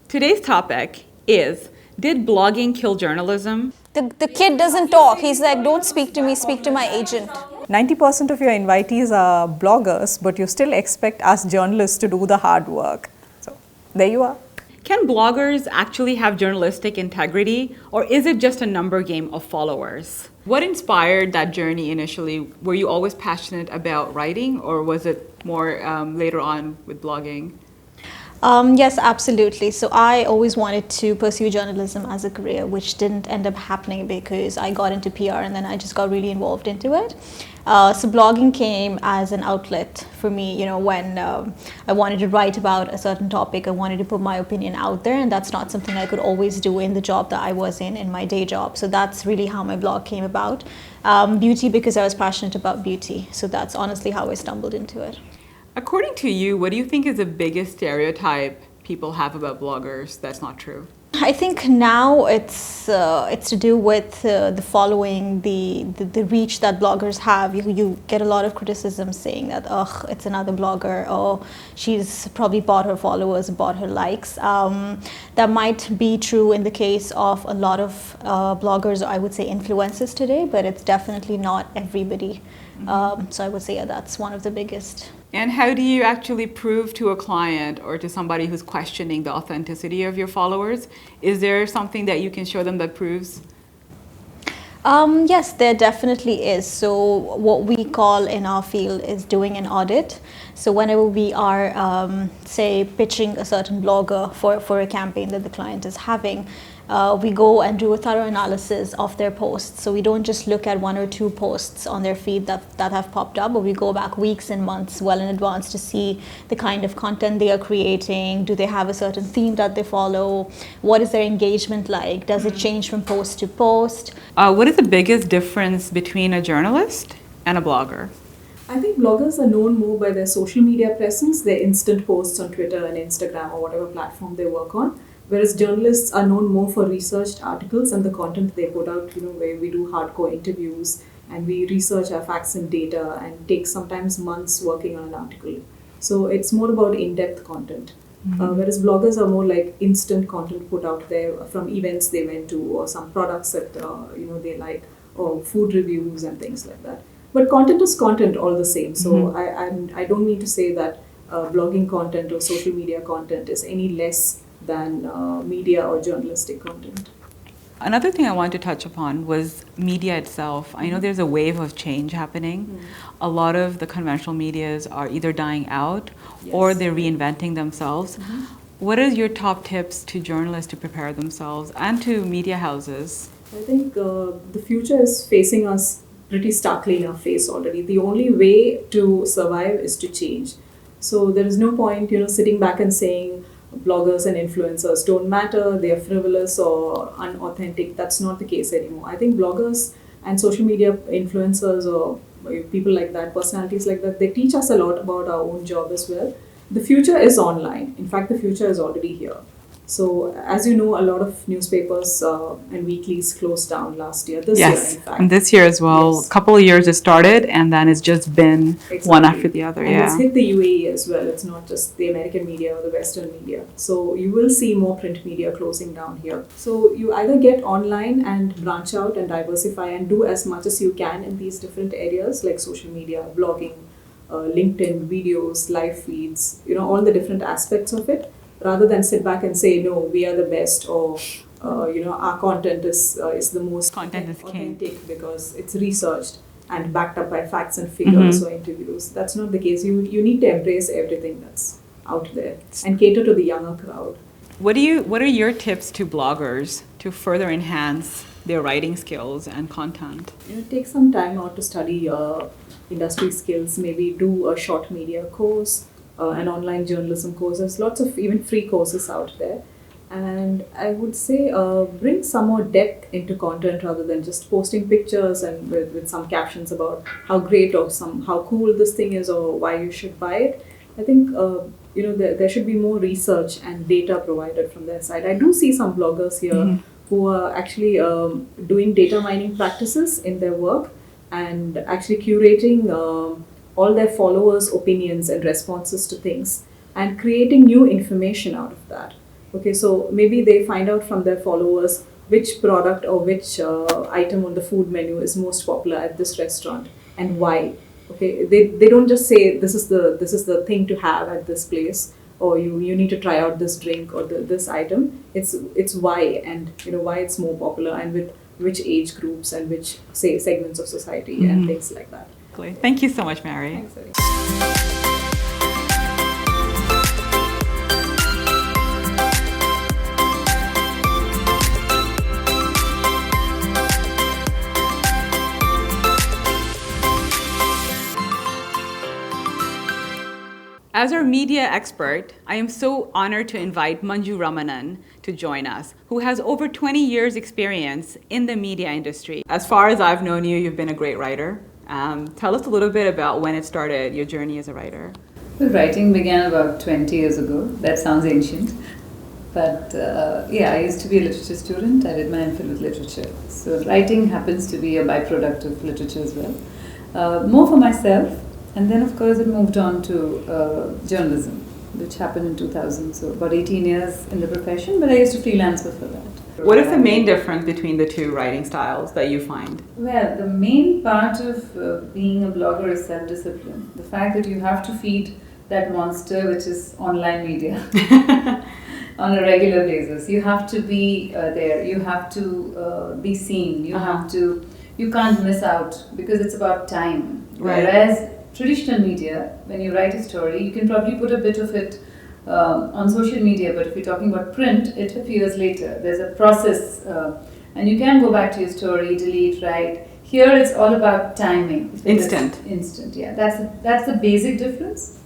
Today's topic is, did blogging kill journalism? The kid doesn't talk. He's like, don't speak to me, speak to my agent. 90% of your invitees are bloggers, but you still expect us journalists to do the hard work. So, there you are. Can bloggers actually have journalistic integrity, or is it just a number game of followers? What inspired that journey initially? Were you always passionate about writing, or was it more later on with blogging? Yes, absolutely. So I always wanted to pursue journalism as a career, which didn't end up happening because I got into PR and then I just got really involved into it. So blogging came as an outlet for me, when I wanted to write about a certain topic, I wanted to put my opinion out there, and that's not something I could always do in the job that I was in my day job. So that's really how my blog came about. Beauty, because I was passionate about beauty. So that's honestly how I stumbled into it. According to you, what do you think is the biggest stereotype people have about bloggers that's not true? I think now it's to do with the following, the reach that bloggers have. You get a lot of criticism saying that, it's another blogger, or she's probably bought her followers, bought her likes. That might be true in the case of a lot of bloggers, or I would say influencers today, but it's definitely not everybody. So I would say, that's one of the biggest. And how do you actually prove to a client or to somebody who's questioning the authenticity of your followers? Is there something that you can show them that proves? Yes, there definitely is. So what we call in our field is doing an audit. So whenever we are, say, pitching a certain blogger for a campaign that the client is having, we go and do a thorough analysis of their posts. So we don't just look at one or two posts on their feed that have popped up, but we go back weeks and months well in advance to see the kind of content they are creating. Do they have a certain theme that they follow? What is their engagement like? Does it change from post to post? What is the biggest difference between a journalist and a blogger? I think bloggers are known more by their social media presence, their instant posts on Twitter and Instagram or whatever platform they work on. Whereas journalists are known more for researched articles and the content they put out, where we do hardcore interviews and we research our facts and data and take sometimes months working on an article. So it's more about in-depth content. Whereas bloggers are more like instant content put out there from events they went to, or some products that they like, or food reviews and things like that. But content is content all the same. So I don't mean to say that blogging content or social media content is any less than media or journalistic content. Another thing I wanted to touch upon was media itself. I know there's a wave of change happening. A lot of the conventional medias are either dying out or they're reinventing themselves. What are your top tips to journalists to prepare themselves and to media houses? I think the future is facing us pretty starkly in our face already. The only way to survive is to change. So there is no point, sitting back and saying bloggers and influencers don't matter, they are frivolous or unauthentic. That's not the case anymore. I think bloggers and social media influencers or people like that, personalities like that, they teach us a lot about our own job as well. The future is online. In fact, the future is already here. So, as you know, a lot of newspapers and weeklies closed down last year, this year in fact. And this year as well. A couple of years it started and then it's just been one after the other. And it's hit the UAE as well. It's not just the American media or the Western media. So you will see more print media closing down here. So you either get online and branch out and diversify and do as much as you can in these different areas like social media, blogging, LinkedIn, videos, live feeds, all the different aspects of it, rather than sit back and say, no, we are the best, or our content is the most authentic because it's researched and backed up by facts and figures or interviews. That's not the case. You need to embrace everything that's out there and cater to the younger crowd. What are your tips to bloggers to further enhance their writing skills and content? Take some time out to study industry skills, maybe do a short media course, an online journalism course. There's lots of even free courses out there. And I would say bring some more depth into content rather than just posting pictures and with some captions about how great or how cool this thing is or why you should buy it. I think there should be more research and data provided from their side. I do see some bloggers here who are actually doing data mining practices in their work and actually curating all their followers' opinions and responses to things and creating new information out of that. Okay, so maybe they find out from their followers which product or which item on the food menu is most popular at this restaurant and why. Okay, they don't just say this is the thing to have at this place, or you need to try out this drink or this item. It's why, and why it's more popular, and with which age groups and which segments of society and things like that. Thank you so much, Mary. Thanks, Zareen. As our media expert, I am so honored to invite Manju Ramanan to join us, who has over 20 years experience in the media industry. As far as I've known you, you've been a great writer. Tell us a little bit about when it started, your journey as a writer. Well, writing began about 20 years ago. That sounds ancient. But I used to be a literature student. I did my MPhil with literature. So writing happens to be a byproduct of literature as well. More for myself. And then, of course, it moved on to journalism, which happened in 2000. So about 18 years in the profession, but I used to freelance before that. What is the main difference between the two writing styles that you find? Well, the main part of being a blogger is self-discipline. The fact that you have to feed that monster, which is online media, on a regular basis. You have to be there. You have to be seen. You you can't miss out because it's about time. Right. Whereas traditional media, when you write a story, you can probably put a bit of it on social media, but if you're talking about print, it appears later. There's a process, and you can go back to your story, delete, write. Here it's all about timing. Instant, yeah. That's the basic difference.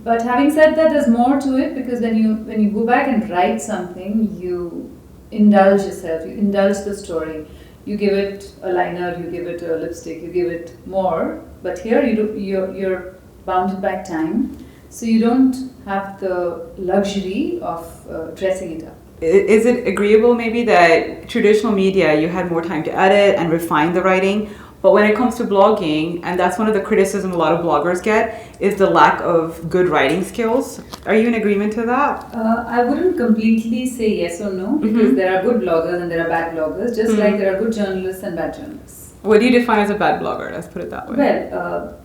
But having said that, there's more to it, because when you go back and write something, you indulge yourself, you indulge the story. You give it a liner, you give it a lipstick, you give it more. But here you're bounded by time, so you don't have the luxury of dressing it up. Is it agreeable maybe that traditional media, you had more time to edit and refine the writing, but when it comes to blogging, and that's one of the criticism a lot of bloggers get, is the lack of good writing skills. Are you in agreement to that? I wouldn't completely say yes or no, because there are good bloggers and there are bad bloggers, just like there are good journalists and bad journalists. What do you define as a bad blogger? Let's put it that way. Well,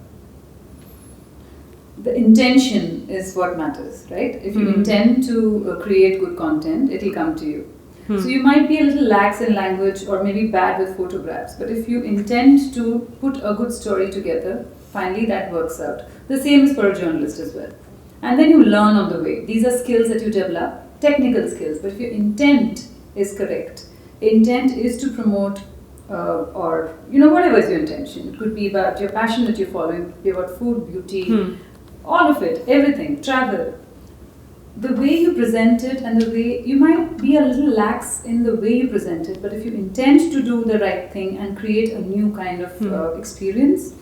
the intention is what matters, right? If you intend to create good content, it will come to you. So you might be a little lax in language or maybe bad with photographs, but if you intend to put a good story together, finally that works out. The same is for a journalist as well. And then you learn on the way. These are skills that you develop, technical skills, but if your intent is correct, intent is to promote or whatever is your intention. It could be about your passion that you're following, it could be about food, beauty, all of it, everything, travel. The way you present it and the way you might be a little lax in the way you present it, but if you intend to do the right thing and create a new kind of experience,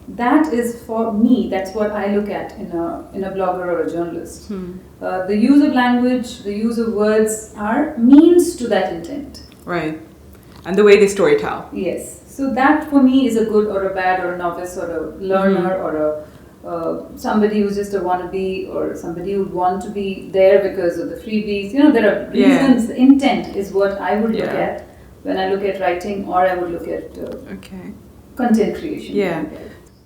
that is, for me, that's what I look at in a blogger or a journalist. The use of language, the use of words are means to that intent. Right. And the way they story tell. Yes. So that for me is a good or a bad or a novice or a learner or a somebody who's just a wannabe or somebody who would want to be there because of the freebies. There are reasons. The intent is what I would look at when I look at writing, or I would look at content creation. Yeah.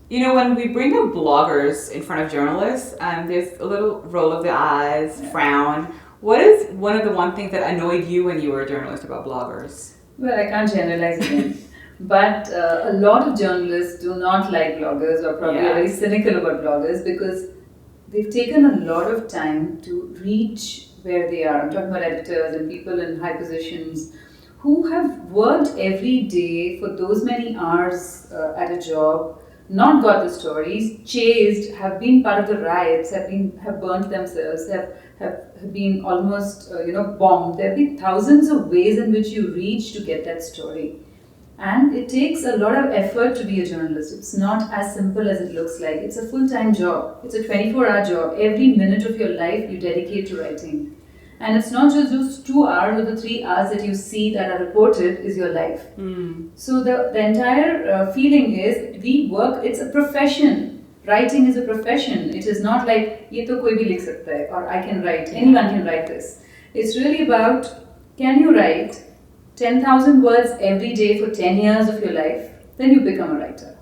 When we bring up bloggers in front of journalists, there's a little roll of the eyes, frown. What is one of the one things that annoyed you when you were a journalist about bloggers? Well, I can't generalize again. But a lot of journalists do not like bloggers, or probably are very cynical about bloggers, because they've taken a lot of time to reach where they are. I'm talking about editors and people in high positions who have worked every day for those many hours at a job, not got the stories, chased, have been part of the riots, have burnt themselves, have been almost bombed. There have been thousands of ways in which you reach to get that story. And it takes a lot of effort to be a journalist. It's not as simple as it looks like. It's a full-time job. It's a 24-hour job. Every minute of your life you dedicate to writing. And it's not just those 2 hours or the 3 hours that you see that are reported is your life. So the entire feeling is we work, it's a profession. Writing is a profession. It is not like, ye to koi bhi likh sakta hai, or I can write, anyone can write this. It's really about, can you write 10,000 words every day for 10 years of your life? Then you become a writer.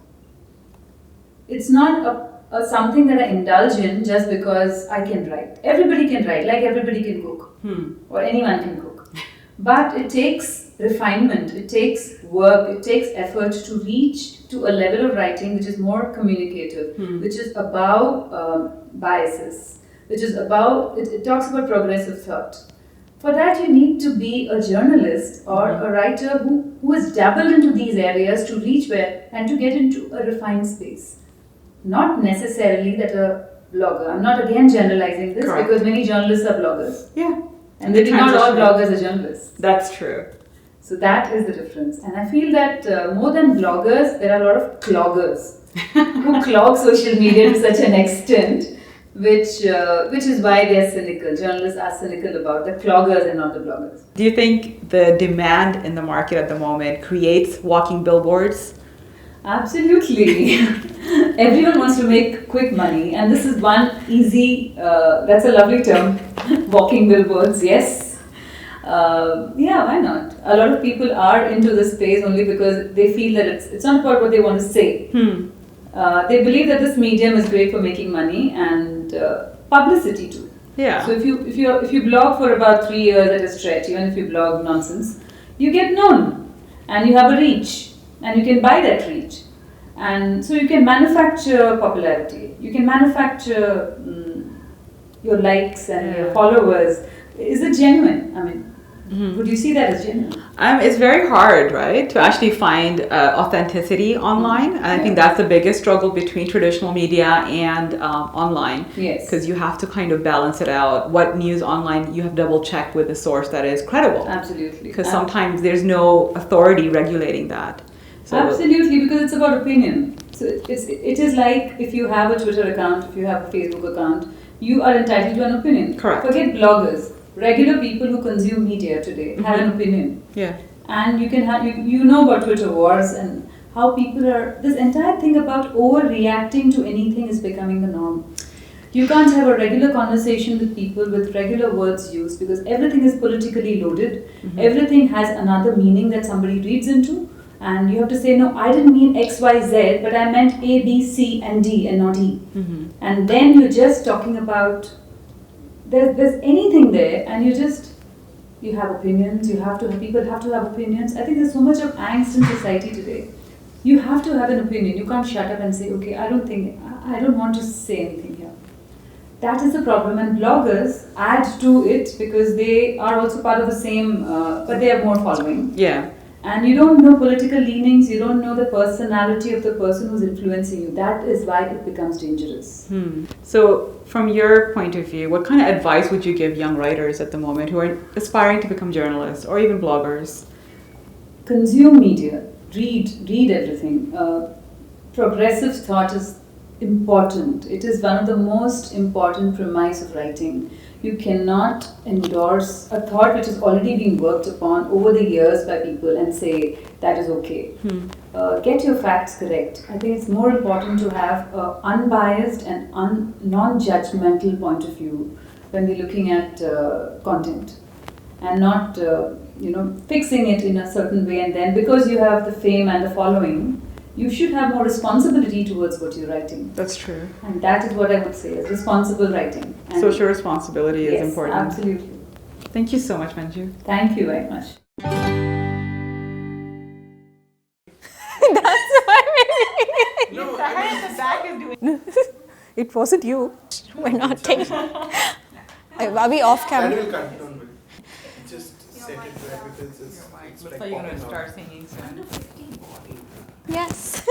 It's not something that I indulge in just because I can write. Everybody can write, like everybody can cook, or anyone can cook. But it takes refinement, it takes work, it takes effort to reach to a level of writing which is more communicative, which is above biases, which is above, it talks about progressive thought. For that, you need to be a journalist or a writer who has dabbled into these areas to reach where and to get into a refined space. Not necessarily that a blogger, I'm not again generalizing this because many journalists are bloggers. Yeah. And maybe not all bloggers are journalists. That's true. So that is the difference. And I feel that more than bloggers, there are a lot of cloggers who clog social media to such an extent, which is why they are cynical. Journalists are cynical about the cloggers and not the bloggers. Do you think the demand in the market at the moment creates walking billboards? Absolutely. Everyone wants to make quick money, and this is one easy, that's a lovely term, walking billboards, yes. Yeah, why not? A lot of people are into this space only because they feel that it's not about what they want to say. They believe that this medium is great for making money and publicity too. Yeah. So if you blog for about 3 years at a stretch, even if you blog nonsense, you get known and you have a reach. And you can buy that reach. And so you can manufacture popularity. You can manufacture your likes and your followers. Is it genuine? I mean, would you see that as genuine? It's very hard, right, to actually find authenticity online. And I think that's the biggest struggle between traditional media and online. Yes. Because you have to kind of balance it out. What news online, you have double check with a source that is credible. Absolutely. Because sometimes there's no authority regulating that. So absolutely, because it's about opinion. So it is like if you have a Twitter account, if you have a Facebook account, you are entitled to an opinion. Correct. Forget bloggers. Regular people who consume media today have an opinion. Yeah. And you can have, you know about Twitter wars and how people are, this entire thing about overreacting to anything is becoming the norm. You can't have a regular conversation with people with regular words used because everything is politically loaded. Everything has another meaning that somebody reads into. And you have to say, no, I didn't mean X, Y, Z, but I meant A, B, C, and D, and not E. And then you're just talking about, there's anything there, and you have opinions, people have to have opinions. I think there's so much of angst in society today. You have to have an opinion. You can't shut up and say, okay, I don't want to say anything here. That is the problem, and bloggers add to it because they are also part of the same, but they have more following. Yeah. And you don't know political leanings, you don't know the personality of the person who's influencing you. That is why it becomes dangerous. So, from your point of view, what kind of advice would you give young writers at the moment who are aspiring to become journalists or even bloggers? Consume media, read everything. Progressive thought is important. It is one of the most important premise of writing. You cannot endorse a thought which is already being worked upon over the years by people and say that is okay. Get your facts correct. I think it's more important to have an unbiased and non-judgmental point of view when we're looking at content, and not fixing it in a certain way, and then because you have the fame and the following, you should have more responsibility towards what you're writing. That's true. And that is what I would say is responsible writing. And social responsibility is important. Absolutely. Thank you so much, Manju. Thank you very much. No, it wasn't you. We're not taking. Are we off camera? That will cut down with. Just set it right because it's Looks like you're going to start singing soon. Yes.